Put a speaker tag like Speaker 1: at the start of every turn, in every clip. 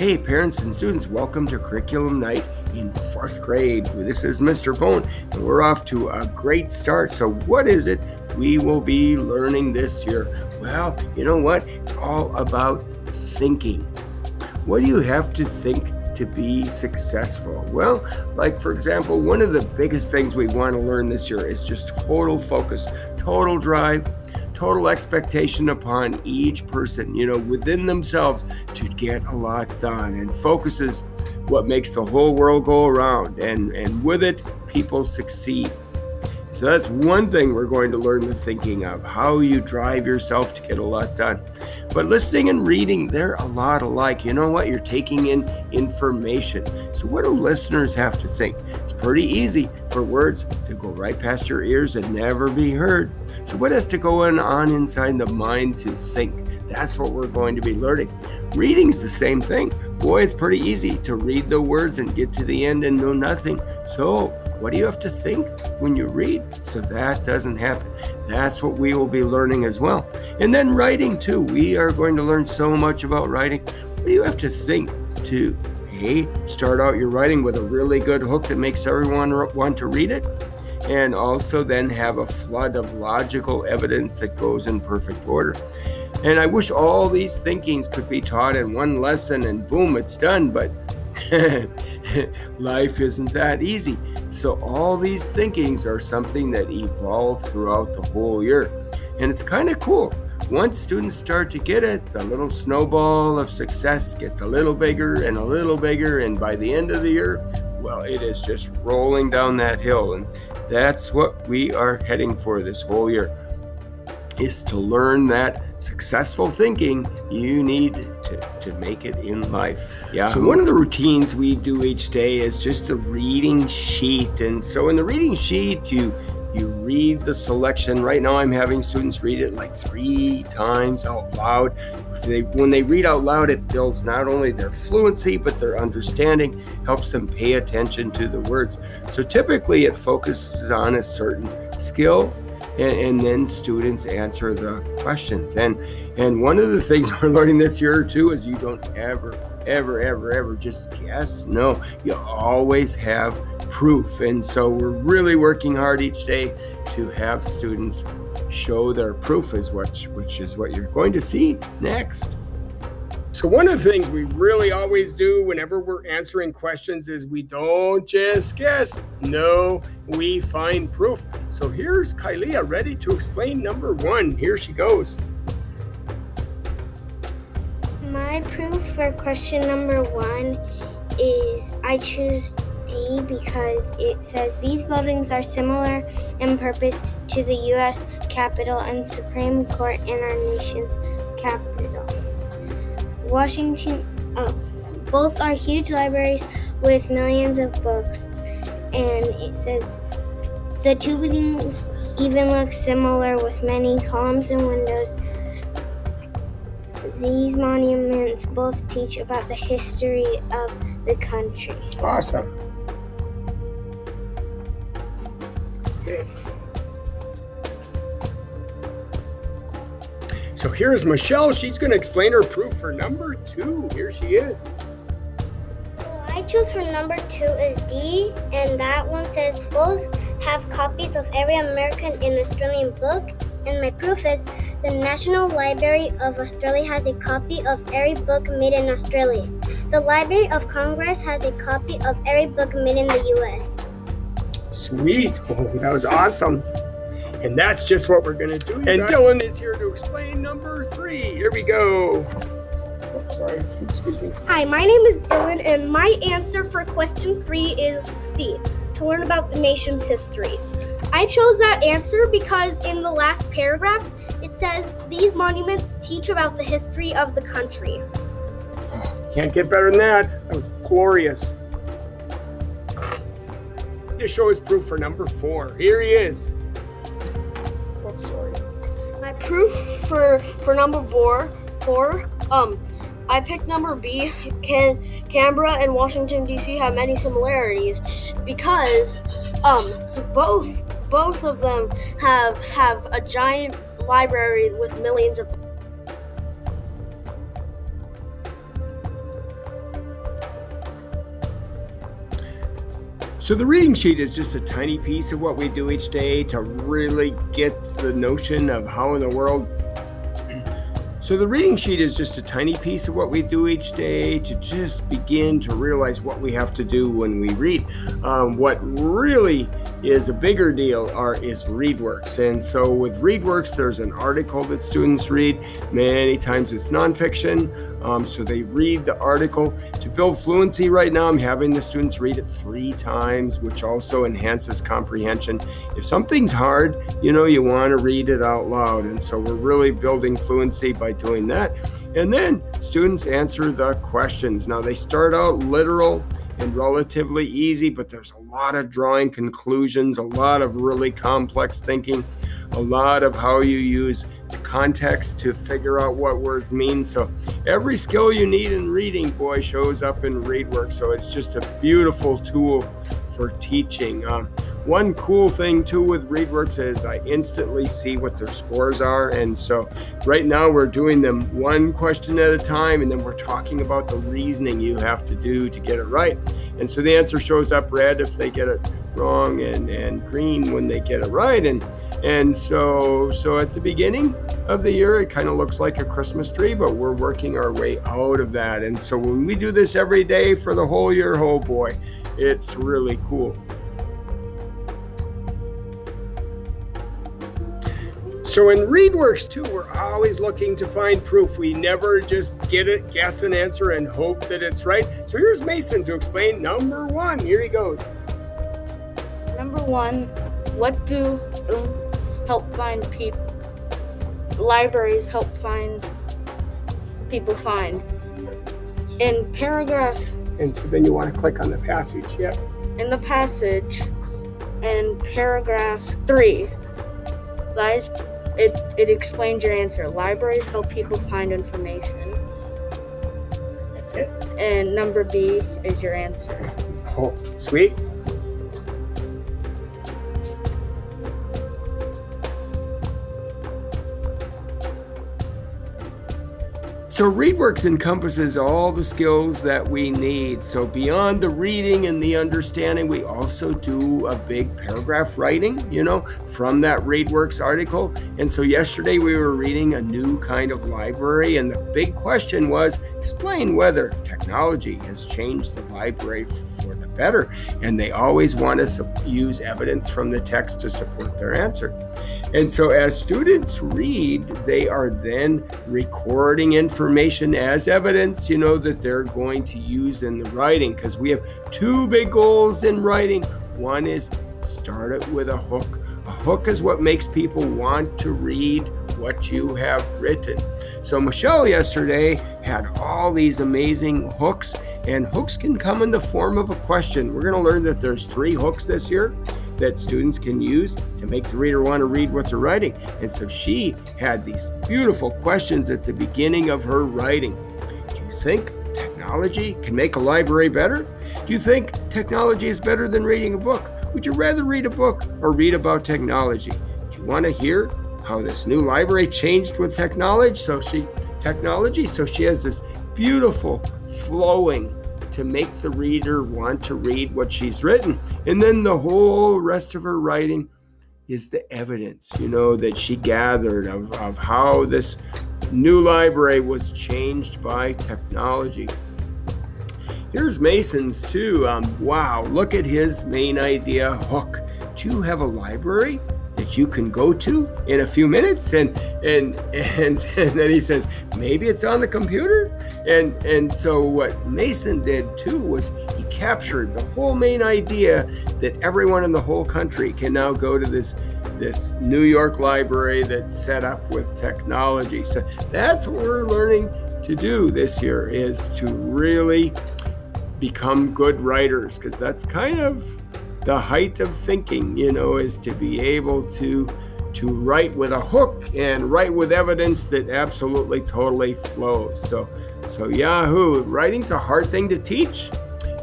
Speaker 1: Hey, parents and students, welcome to Curriculum Night in 4th grade. This is Mr. Bone, and we're off to a great start. So what is it we will be learning this year? Well, you know what? It's all about thinking. What do you have to think to be successful? Well, like for example, one of the biggest things we want to learn this year is just total focus, total drive, total expectation upon each person, within themselves to get a lot done. And focus is what makes the whole world go around. And with it, people succeed. So that's one thing we're going to learn the thinking of, how you drive yourself to get a lot done. But listening and reading, they're a lot alike. You know what? You're taking in information. So what do listeners have to think? It's pretty easy for words to go right past your ears and never be heard. So what has to go on inside the mind to think? That's what we're going to be learning. Reading's the same thing. Boy, it's pretty easy to read the words and get to the end and know nothing. So what do you have to think when you read so that doesn't happen? That's what we will be learning as well. And then writing too. We are going to learn so much about writing. What do you have to think to, start out your writing with a really good hook that makes everyone want to read it? And also then have a flood of logical evidence that goes in perfect order. And I wish all these thinkings could be taught in one lesson and boom, it's done. But life isn't that easy. So all these thinkings are something that evolve throughout the whole year. And it's kind of cool. Once students start to get it, the little snowball of success gets a little bigger and a little bigger. And by the end of the year, well, it is just rolling down that hill. And that's what we are heading for this whole year, is to learn that successful thinking you need to make it in life. Yeah. So one of the routines we do each day is just the reading sheet. And so in the reading sheet, you read the selection. Right now I'm having students read it like 3 times out loud. When they read out loud, it builds not only their fluency, but their understanding, helps them pay attention to the words. So typically it focuses on a certain skill, and then students answer the questions. And one of the things we're learning this year too is you don't ever just guess. No, you always have proof. And so we're really working hard each day to have students show their proof, which is what you're going to see next. So one of the things we really always do whenever we're answering questions is we don't just guess. No, we find proof. So here's Kylea ready to explain number 1. Here she goes.
Speaker 2: My proof for question number 1 is I choose D because it says these buildings are similar in purpose to the U.S. Capitol and Supreme Court in our nation's capital. Both are huge libraries with millions of books, and it says the two buildings even look similar with many columns and windows. These monuments both teach about the history of the country.
Speaker 1: Awesome. Okay. So here's Michelle. She's going to explain her proof for number 2. Here she is.
Speaker 2: So I chose for number 2 is D, and that one says both have copies of every American and Australian book. And my proof is the National Library of Australia has a copy of every book made in Australia. The Library of Congress has a copy of every book made in the U.S.
Speaker 1: Sweet. Oh, that was awesome. And that's just what we're going to do. And Dylan is here to explain number 3. Here we go. Oh, sorry. Excuse me.
Speaker 3: Hi, my name is Dylan, and my answer for question 3 is C, to learn about the nation's history. I chose that answer because in the last paragraph, it says these monuments teach about the history of the country.
Speaker 1: Can't get better than that. That was glorious. To show his proof for number 4. Here he is. Oh, sorry.
Speaker 3: My proof for number 4, I picked number B. Canberra and Washington D.C. have many similarities because both of them have a giant library with millions of
Speaker 1: So the reading sheet is just a tiny piece of what we do each day to really get the notion of how in the world. So the reading sheet is just a tiny piece of what we do each day to just begin to realize what we have to do when we read. What really is a bigger deal is ReadWorks. And so with ReadWorks, there's an article that students read. Many times it's nonfiction. So they read the article. To build fluency right now, I'm having the students read it 3 times, which also enhances comprehension. If something's hard, you want to read it out loud. And so we're really building fluency by doing that. And then students answer the questions. Now they start out literal and relatively easy, but there's a lot of drawing conclusions, a lot of really complex thinking, a lot of how you use context to figure out what words mean. So every skill you need in reading, boy, shows up in ReadWorks. So it's just a beautiful tool for teaching. One cool thing too with ReadWorks is I instantly see what their scores are. And so right now we're doing them one question at a time, and then we're talking about the reasoning you have to do to get it right. And so the answer shows up red if they get it wrong, and green when they get it right. And so at the beginning of the year, it kind of looks like a Christmas tree, but we're working our way out of that. And so when we do this every day for the whole year, oh boy, it's really cool. So in ReadWorks too, we're always looking to find proof. We never just get it, guess an answer, and hope that it's right. So here's Mason to explain number 1. Here he goes.
Speaker 4: Number 1, what do help find people? Libraries help find people find. In paragraph.
Speaker 1: And so then you want to click on the passage. Yep.
Speaker 4: In the passage, in paragraph 3, it explains your answer. Libraries help people find information.
Speaker 1: That's it.
Speaker 4: And number B is your answer.
Speaker 1: Oh, sweet. So ReadWorks encompasses all the skills that we need. So beyond the reading and the understanding, we also do a big paragraph writing, from that ReadWorks article. And so yesterday we were reading a new kind of library, and the big question was, explain whether technology has changed the library for the better. And they always want us to use evidence from the text to support their answer. And so as students read, they are then recording information as evidence, that they're going to use in the writing, because we have 2 big goals in writing. One is start it with a hook. A hook is what makes people want to read what you have written. So Michelle yesterday had all these amazing hooks, and hooks can come in the form of a question. We're going to learn that there's 3 hooks this year that students can use to make the reader want to read what they're writing. And so she had these beautiful questions at the beginning of her writing. Do you think technology can make a library better? Do you think technology is better than reading a book? Would you rather read a book or read about technology? Do you want to hear how this new library changed with technology? So she has this beautiful flowing to make the reader want to read what she's written. And then the whole rest of her writing is the evidence, that she gathered of how this new library was changed by technology. Here's Mason's too. Wow, look at his main idea hook. Do you have a library that you can go to in a few minutes? And then he says, maybe it's on the computer. And so what Mason did too was he captured the whole main idea that everyone in the whole country can now go to this New York library that's set up with technology. So that's what we're learning to do this year, is to really become good writers, because that's kind of the height of thinking, is to be able to write with a hook and write with evidence that absolutely totally flows. So Yahoo, writing's a hard thing to teach,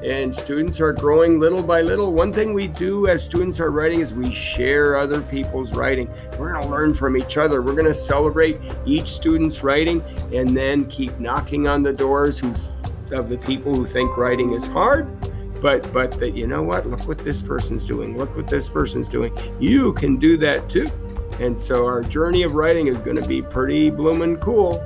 Speaker 1: and students are growing little by little. One thing we do as students are writing is we share other people's writing. We're going to learn from each other. We're going to celebrate each student's writing, and then keep knocking on the doors of the people who think writing is hard, but that, you know what, look what this person's doing, look what this person's doing. You can do that too. And so our journey of writing is going to be pretty bloomin' cool.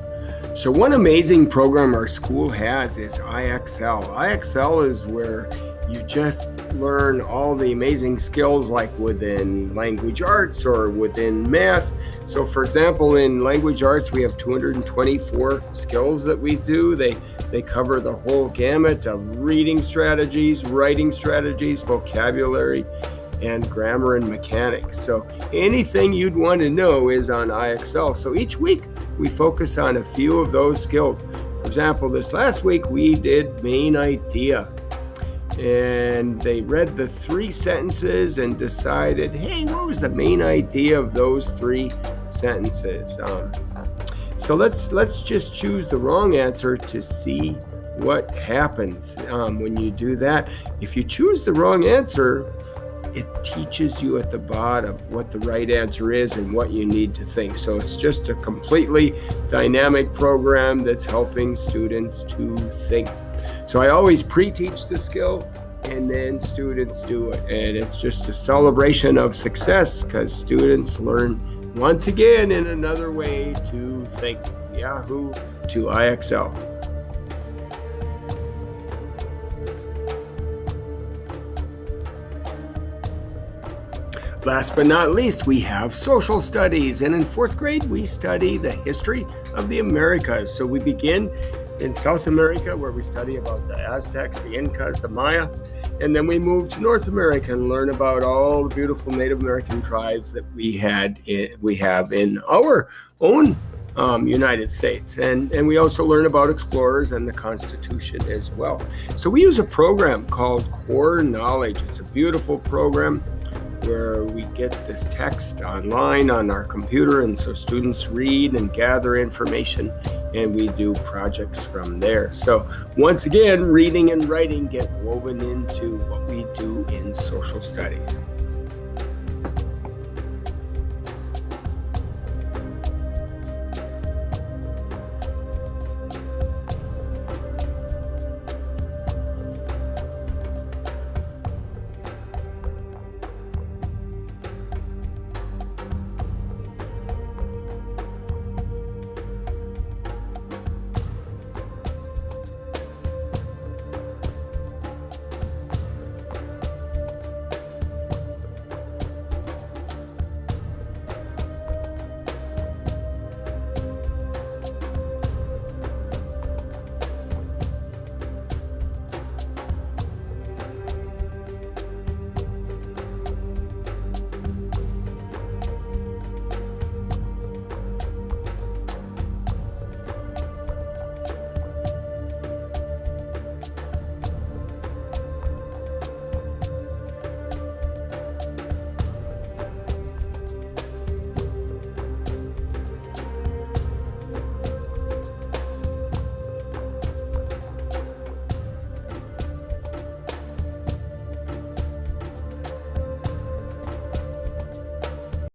Speaker 1: So one amazing program our school has is IXL. IXL is where you just learn all the amazing skills like within language arts or within math. So for example, in language arts, we have 224 skills that we do. They cover the whole gamut of reading strategies, writing strategies, vocabulary, and grammar and mechanics. So anything you'd want to know is on IXL. So each week we focus on a few of those skills. For example, this last week we did main idea. And they read the 3 sentences and decided, hey, what was the main idea of those 3 sentences? So let's just choose the wrong answer to see what happens when you do that. If you choose the wrong answer, it teaches you at the bottom what the right answer is and what you need to think. So it's just a completely dynamic program that's helping students to think. So I always pre-teach the skill and then students do it. And it's just a celebration of success because students learn once again in another way to think. Yahoo to IXL. Last but not least, we have social studies. And in 4th grade, we study the history of the Americas. So we begin in South America, where we study about the Aztecs, the Incas, the Maya. And then we move to North America and learn about all the beautiful Native American tribes that we have in our own United States. And we also learn about explorers and the Constitution as well. So we use a program called Core Knowledge. It's a beautiful program where we get this text online on our computer, and so students read and gather information, and we do projects from there. So once again, reading and writing get woven into what we do in social studies.